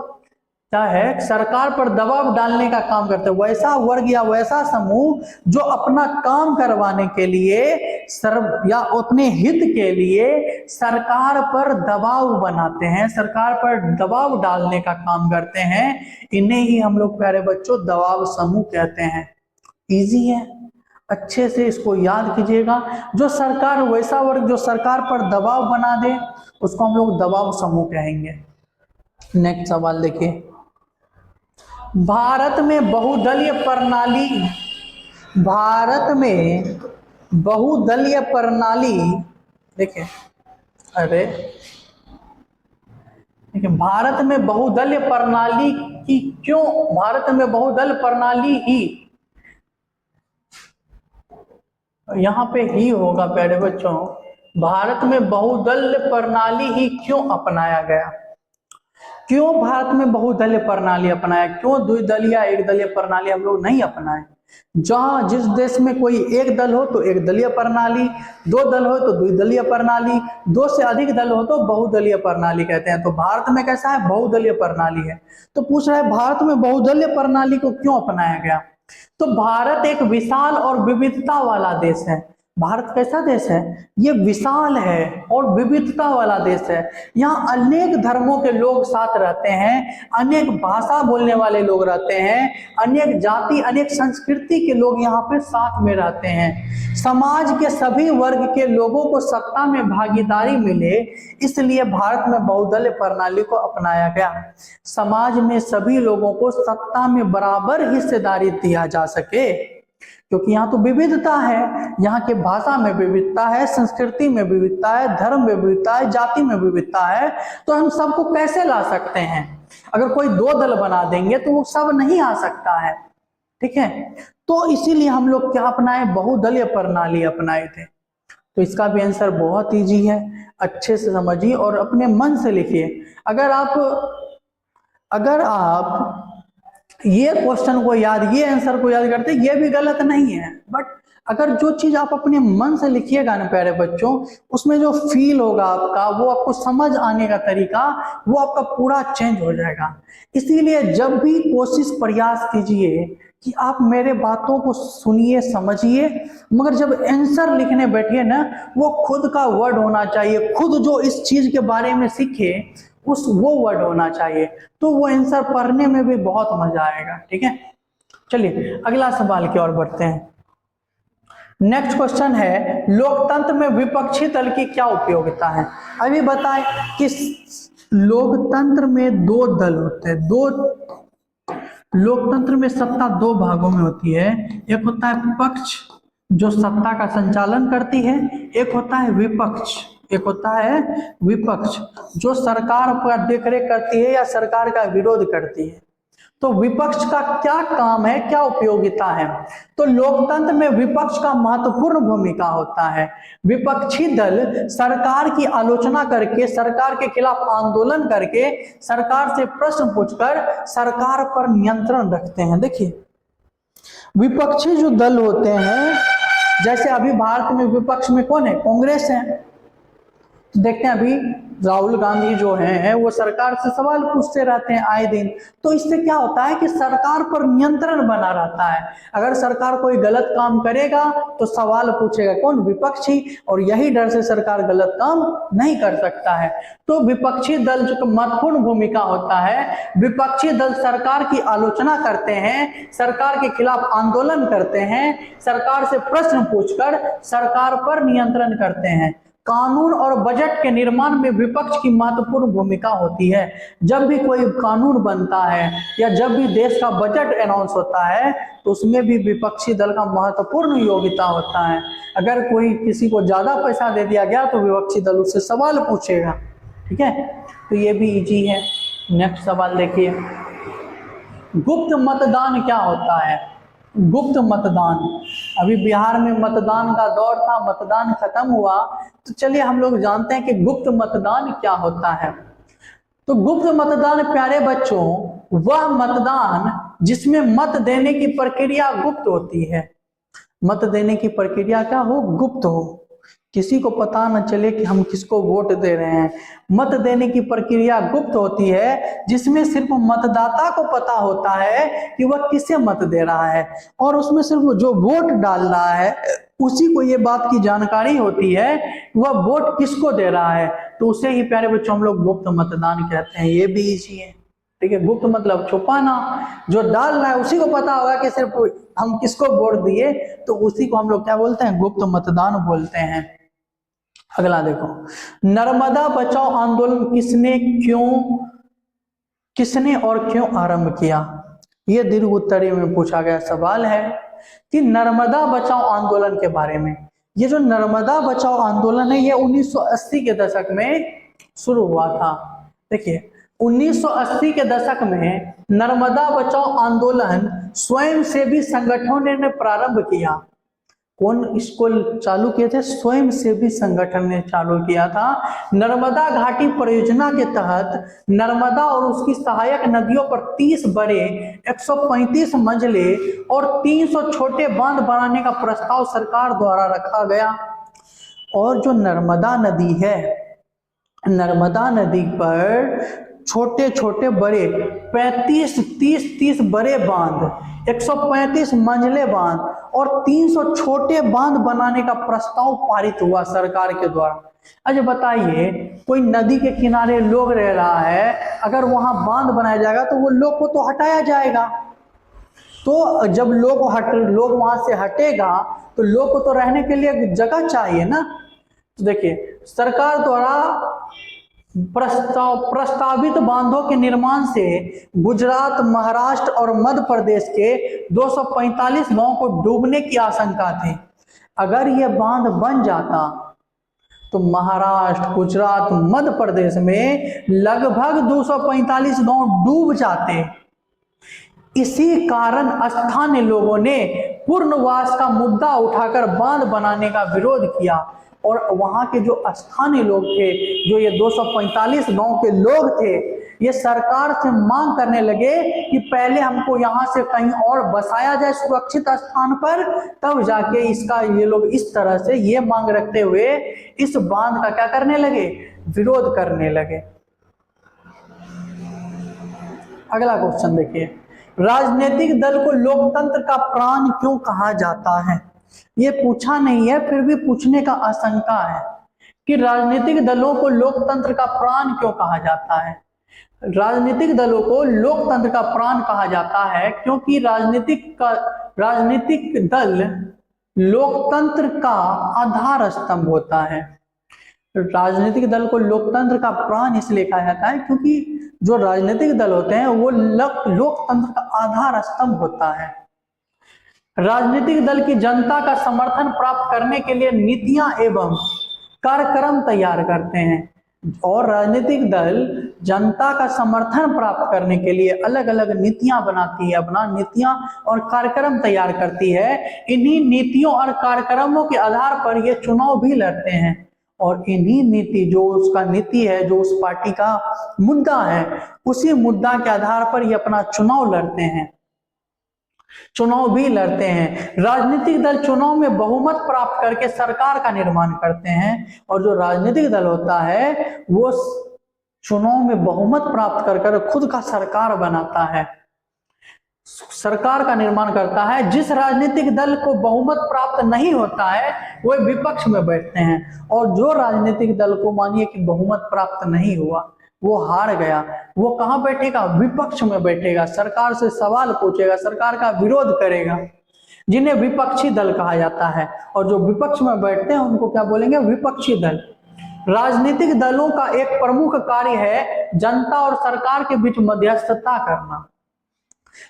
क्या है? सरकार पर दबाव डालने का काम करते हैं। वैसा वर्ग या वैसा समूह जो अपना काम करवाने के लिए या अपने हित के लिए सरकार पर दबाव बनाते हैं, सरकार पर दबाव डालने का काम करते हैं, इन्हें ही हम लोग प्यारे बच्चों दबाव समूह कहते हैं। इजी है, अच्छे से इसको याद कीजिएगा। जो सरकार, वैसा वर्ग जो सरकार पर दबाव बना दे उसको हम लोग दबाव समूह कहेंगे। नेक्स्ट सवाल देखिए, भारत में बहुदलीय प्रणाली, देखिए भारत में बहुदलीय प्रणाली की क्यों, भारत में बहुदल प्रणाली ही, यहां पे ही होगा प्यारे बच्चों, भारत में बहुदल प्रणाली ही क्यों अपनाया गया? क्यों भारत में बहुदलीय प्रणाली अपनाया? क्यों द्विदलीय एक दलीय प्रणाली हम लोग नहीं अपनाए? जहां जिस देश में कोई एक दल हो तो एक दलीय प्रणाली, 2 दल हो तो द्विदलीय प्रणाली, 2 से अधिक दल हो तो बहुदलीय प्रणाली कहते हैं। तो भारत में कैसा है? बहुदलीय प्रणाली है। तो पूछ रहा है भारत में बहुदलीय प्रणाली को क्यों अपनाया गया? तो भारत एक विशाल और विविधता वाला देश है। भारत कैसा देश है? ये विशाल है और विविधता वाला देश है। यहाँ अनेक धर्मों के लोग साथ रहते हैं, अनेक भाषा बोलने वाले लोग रहते हैं, अनेक जाति अनेक संस्कृति के लोग यहाँ पे साथ में रहते हैं। समाज के सभी वर्ग के लोगों को सत्ता में भागीदारी मिले, इसलिए भारत में बहुदलीय प्रणाली को अपनाया गया। समाज में सभी लोगों को सत्ता में बराबर हिस्सेदारी दिया जा सके, क्योंकि यहाँ तो विविधता है, यहाँ के भाषा में विविधता है, संस्कृति में विविधता है, धर्म में विविधता है, जाति में विविधता है। तो हम सबको कैसे ला सकते हैं? अगर कोई 2 दल बना देंगे तो वो सब नहीं आ सकता है। ठीक है। तो इसीलिए हम लोग क्या अपनाए, बहुदलीय प्रणाली अपनाए थे। तो इसका भी आंसर बहुत इजी है, अच्छे से समझिए और अपने मन से लिखिए। अगर आप ये क्वेश्चन को याद, ये आंसर को याद करते, ये भी गलत नहीं है, बट अगर जो चीज आप अपने मन से लिखिएगा ना प्यारे बच्चों, उसमें जो फील होगा आपका, वो आपको समझ आने का तरीका, वो आपका पूरा चेंज हो जाएगा। इसीलिए जब भी कोशिश प्रयास कीजिए कि आप मेरे बातों को सुनिए समझिए, मगर जब आंसर लिखने बैठिए ना, वो खुद का वर्ड होना चाहिए, खुद जो इस चीज के बारे में सीखे उस वो वर्ड होना चाहिए, तो वो आंसर पढ़ने में भी बहुत मजा आएगा। ठीक है, चलिए अगला सवाल की ओर बढ़ते हैं। नेक्स्ट क्वेश्चन है, लोकतंत्र में विपक्षी दल की क्या उपयोगिता है? अभी बताएं कि लोकतंत्र में दो दल होते हैं, लोकतंत्र में सत्ता दो भागों में होती है। एक होता है पक्ष जो सत्ता का संचालन करती है, एक होता है विपक्ष जो सरकार पर देखरेख करती है या सरकार का विरोध करती है। तो विपक्ष का क्या काम है, क्या उपयोगिता है? तो लोकतंत्र में विपक्ष का महत्वपूर्ण भूमिका होता है। विपक्षी दल सरकार की आलोचना करके, सरकार के खिलाफ आंदोलन करके, सरकार से प्रश्न पूछकर सरकार पर नियंत्रण रखते हैं। देखिए विपक्षी जो दल होते हैं, जैसे अभी भारत में विपक्ष में कौन है? कांग्रेस है। देखते हैं अभी राहुल गांधी जो हैं वो सरकार से सवाल पूछते रहते हैं आए दिन। तो इससे क्या होता है कि सरकार पर नियंत्रण बना रहता है। अगर सरकार कोई गलत काम करेगा तो सवाल पूछेगा कौन? विपक्षी, और यही डर से सरकार गलत काम नहीं कर सकता है। तो विपक्षी दल जो महत्वपूर्ण भूमिका होता है, विपक्षी दल सरकार की आलोचना करते हैं, सरकार के खिलाफ आंदोलन करते हैं, सरकार से प्रश्न पूछकर सरकार पर नियंत्रण करते हैं। कानून और बजट के निर्माण में विपक्ष की महत्वपूर्ण भूमिका होती है। जब भी कोई कानून बनता है या जब भी देश का बजट अनाउंस होता है तो उसमें भी विपक्षी दल का महत्वपूर्ण योग्यता होता है। अगर कोई किसी को ज्यादा पैसा दे दिया गया तो विपक्षी दल उससे सवाल पूछेगा। ठीक है, तो ये भी इजी है। नेक्स्ट सवाल देखिए, गुप्त मतदान क्या होता है? गुप्त मतदान, अभी बिहार में मतदान का दौर था, मतदान खत्म हुआ, तो चलिए हम लोग जानते हैं कि गुप्त मतदान क्या होता है। तो गुप्त मतदान प्यारे बच्चों वह मतदान जिसमें मत देने की प्रक्रिया गुप्त होती है। मत देने की प्रक्रिया क्या हो? गुप्त हो, किसी को पता न चले कि हम किसको वोट दे रहे हैं। मत देने की प्रक्रिया गुप्त होती है, जिसमें सिर्फ मतदाता को पता होता है कि वह किसे मत दे रहा है, और उसमें सिर्फ जो वोट डाल रहा है उसी को ये बात की जानकारी होती है वह वोट किसको दे रहा है। तो उसे ही प्यारे बच्चों हम लोग गुप्त मतदान कहते हैं। ये भी इजी है। ठीक है, गुप्त मतलब छुपाना, जो डाल रहा है उसी को पता होगा कि सिर्फ हम किसको वोट दिए, तो उसी को हम लोग क्या बोलते हैं? गुप्त मतदान बोलते हैं। अगला देखो, नर्मदा बचाओ आंदोलन किसने और क्यों आरंभ किया? यह दीर्घ उत्तरीय में पूछा गया सवाल है कि नर्मदा बचाओ आंदोलन के बारे में। ये जो नर्मदा बचाओ आंदोलन है ये 1980 के दशक में शुरू हुआ था। देखिए 1980 के दशक में नर्मदा बचाओ आंदोलन स्वयंसेवी संगठनों ने प्रारंभ किया। कौन इसको चालू किए थे? स्वयंसेवी संगठन ने चालू किया था। नर्मदा घाटी परियोजना के तहत नर्मदा और उसकी सहायक नदियों पर 30 बड़े, 135 मंजिले और 300 छोटे बांध बनाने का प्रस्ताव सरकार द्वारा रखा गया। और जो नर्मदा नदी है, नर्मदा नदी पर छोटे छोटे बड़े 30 बड़े बांध, 135 मंजिले बांध और 300 छोटे बांध बनाने का प्रस्ताव पारित हुआ सरकार के द्वारा। अच्छा बताइए, कोई नदी के किनारे लोग रह रहा है, अगर वहां बांध बनाया जाएगा तो वो लोग को तो हटाया जाएगा। तो जब लोग वहां से हटेगा तो लोग को तो रहने के लिए जगह चाहिए ना। तो देखिए सरकार द्वारा प्रस्तावित बांधों के निर्माण से गुजरात, महाराष्ट्र और मध्य प्रदेश के 245 गांवों को डूबने की आशंका थी। अगर यह बांध बन जाता तो महाराष्ट्र, गुजरात, मध्य प्रदेश में लगभग 245 गांव डूब जाते। इसी कारण स्थानीय लोगों ने पुनर्वास का मुद्दा उठाकर बांध बनाने का विरोध किया और वहां के जो स्थानीय लोग थे, जो ये 245 गांव के लोग थे, ये सरकार से मांग करने लगे कि पहले हमको यहाँ से कहीं और बसाया जाए सुरक्षित स्थान पर, तब जाके इसका ये लोग इस तरह से ये मांग रखते हुए इस बांध का क्या करने लगे, विरोध करने लगे। अगला क्वेश्चन देखिए, राजनीतिक दल को लोकतंत्र का प्राण क्यों कहा जाता है? ये पूछा नहीं है, फिर भी पूछने का आशंका है कि राजनीतिक दलों को लोकतंत्र का प्राण क्यों कहा जाता है। राजनीतिक दलों को लोकतंत्र का प्राण कहा जाता है क्योंकि राजनीतिक दल लोकतंत्र का आधार स्तंभ होता है। राजनीतिक दल को लोकतंत्र का प्राण इसलिए कहा जाता है क्योंकि जो राजनीतिक दल होते हैं वो लोकतंत्र का आधार स्तंभ होता है। राजनीतिक दल की जनता का समर्थन प्राप्त करने के लिए नीतियां एवं कार्यक्रम तैयार करते हैं और राजनीतिक दल जनता का समर्थन प्राप्त करने के लिए अलग अलग नीतियां बनाती है, अपना नीतियां और कार्यक्रम तैयार करती है। इन्हीं नीतियों और कार्यक्रमों के आधार पर ये चुनाव भी लड़ते हैं और इन्हीं नीति, जो उसका नीति है, जो उस पार्टी का मुद्दा है, उसी मुद्दा के आधार पर ये अपना चुनाव लड़ते हैं, चुनाव भी लड़ते हैं। राजनीतिक दल चुनाव में बहुमत प्राप्त करके सरकार का निर्माण करते हैं और जो राजनीतिक दल होता है वो चुनाव में बहुमत प्राप्त कर खुद का सरकार बनाता है, सरकार का निर्माण करता है। जिस राजनीतिक दल को बहुमत प्राप्त नहीं होता है वो विपक्ष में बैठते हैं और जो राजनीतिक दल को मानिए कि बहुमत प्राप्त नहीं हुआ, वो हार गया, वो कहां बैठेगा, विपक्ष में बैठेगा, सरकार से सवाल पूछेगा, सरकार का विरोध करेगा, जिन्हें विपक्षी दल कहा जाता है। और जो विपक्ष में बैठते हैं उनको क्या बोलेंगे, विपक्षी दल। राजनीतिक दलों का एक प्रमुख कार्य है जनता और सरकार के बीच मध्यस्थता करना।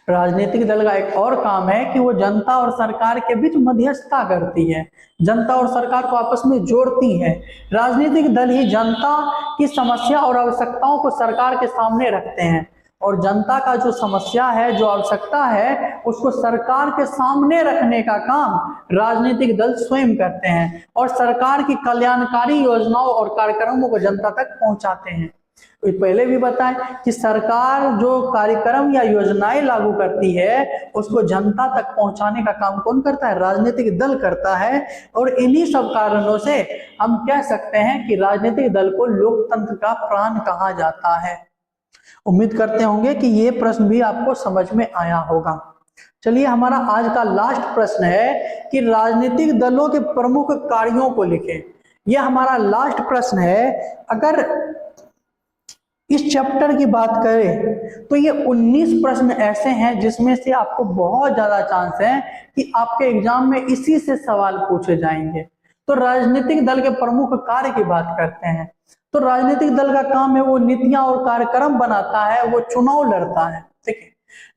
राजनीतिक दल का एक और काम है कि वो जनता और सरकार के बीच मध्यस्थता करती है, जनता और सरकार को आपस में जोड़ती है। राजनीतिक दल ही जनता की समस्या और आवश्यकताओं को सरकार के सामने रखते हैं और जनता का जो समस्या है, जो आवश्यकता है, उसको सरकार के सामने रखने का काम राजनीतिक दल स्वयं करते हैं और सरकार की कल्याणकारी योजनाओं और कार्यक्रमों को जनता तक पहुंचाते हैं। पहले भी बताएं कि सरकार जो कार्यक्रम या योजनाएं लागू करती है उसको जनता तक पहुंचाने का काम कौन करता है, राजनीतिक दल करता है। और इन्हीं सब कारणों से हम कह सकते हैं कि राजनीतिक दल को लोकतंत्र का प्राण कहा जाता है। उम्मीद करते होंगे कि ये प्रश्न भी आपको समझ में आया होगा। चलिए, हमारा आज का लास्ट प्रश्न है कि राजनीतिक दलों के प्रमुख कार्यों को लिखें। यह हमारा लास्ट प्रश्न है। अगर इस चैप्टर की बात करें तो ये 19 प्रश्न ऐसे हैं जिसमें से आपको बहुत ज्यादा चांस है कि आपके एग्जाम में इसी से सवाल पूछे जाएंगे। तो राजनीतिक दल के प्रमुख कार्य की बात करते हैं तो राजनीतिक दल का काम है वो नीतियां और कार्यक्रम बनाता है, वो चुनाव लड़ता है। ठीक है,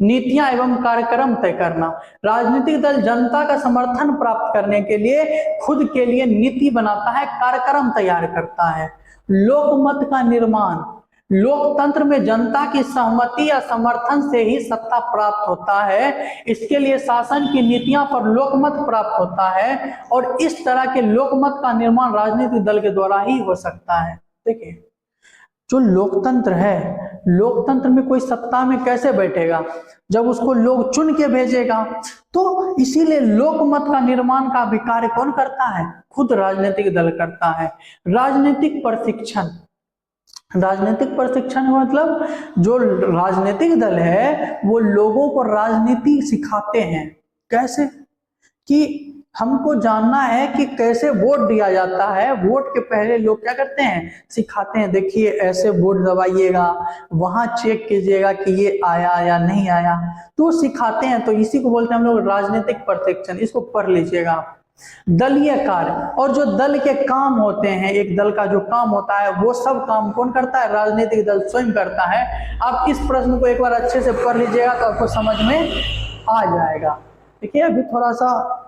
नीतियां एवं कार्यक्रम तय करना। राजनीतिक दल जनता का समर्थन प्राप्त करने के लिए खुद के लिए नीति बनाता है, कार्यक्रम तैयार करता है। लोकमत का निर्माण, लोकतंत्र में जनता की सहमति या समर्थन से ही सत्ता प्राप्त होता है। इसके लिए शासन की नीतियां पर लोकमत प्राप्त होता है और इस तरह के लोकमत का निर्माण राजनीतिक दल के द्वारा ही हो सकता है। देखिए, जो लोकतंत्र है, लोकतंत्र में कोई सत्ता में कैसे बैठेगा जब उसको लोग चुन के भेजेगा। तो इसीलिए लोकमत का निर्माण का भी कार्य कौन करता है, खुद राजनीतिक दल करता है। राजनीतिक प्रशिक्षण, राजनीतिक प्रशिक्षण मतलब जो राजनीतिक दल है वो लोगों को राजनीति सिखाते हैं। कैसे, कि हमको जानना है कि कैसे वोट दिया जाता है। वोट के पहले लोग क्या करते हैं, सिखाते हैं, देखिए ऐसे वोट दबाइएगा, वहां चेक कीजिएगा कि ये आया या नहीं आया, तो सिखाते हैं। तो इसी को बोलते हैं हम लोग राजनीतिक प्रशिक्षण। इसको पढ़ लीजिएगा। दलीय कार्य, और जो दल के काम होते हैं, एक दल का जो काम होता है वो सब काम कौन करता है, राजनीतिक दल स्वयं करता है। आप इस प्रश्न को एक बार अच्छे से पढ़ लीजिएगा तो आपको समझ में आ जाएगा। देखिए, अभी थोड़ा सा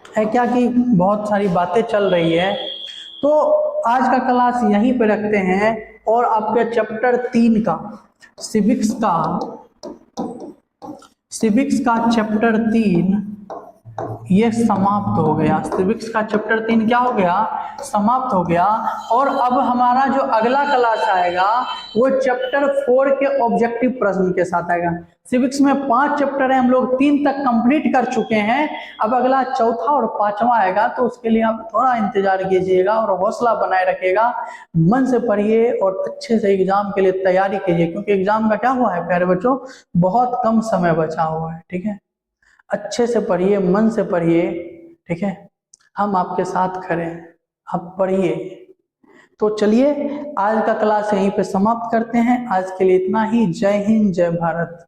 है क्या कि बहुत सारी बातें चल रही है, तो आज का क्लास यहीं पे रखते हैं और आपके चैप्टर 3 का सिविक्स का सिविक्स का चैप्टर 3 ये समाप्त हो गया। सिविक्स का चैप्टर 3 क्या हो गया? समाप्त हो गया। और अब हमारा जो अगला क्लास आएगा वो चैप्टर 4 के ऑब्जेक्टिव प्रश्न के साथ आएगा। सिविक्स में 5 चैप्टर है, हम लोग 3 तक कंप्लीट कर चुके हैं। अब अगला चौथा और 5वां आएगा, तो उसके लिए आप थोड़ा इंतजार कीजिएगा और हौसला बनाए रखिएगा। मन से पढ़िए और अच्छे से एग्जाम के लिए तैयारी कीजिए, क्योंकि एग्जाम का क्या हुआ है प्यारे बच्चों, बहुत कम समय बचा हुआ है। ठीक है, अच्छे से पढ़िए, मन से पढ़िए। ठीक है, हम आपके साथ खड़े हैं, आप पढ़िए। तो चलिए आज का क्लास यहीं पे समाप्त करते हैं। आज के लिए इतना ही। जय हिंद, जय भारत।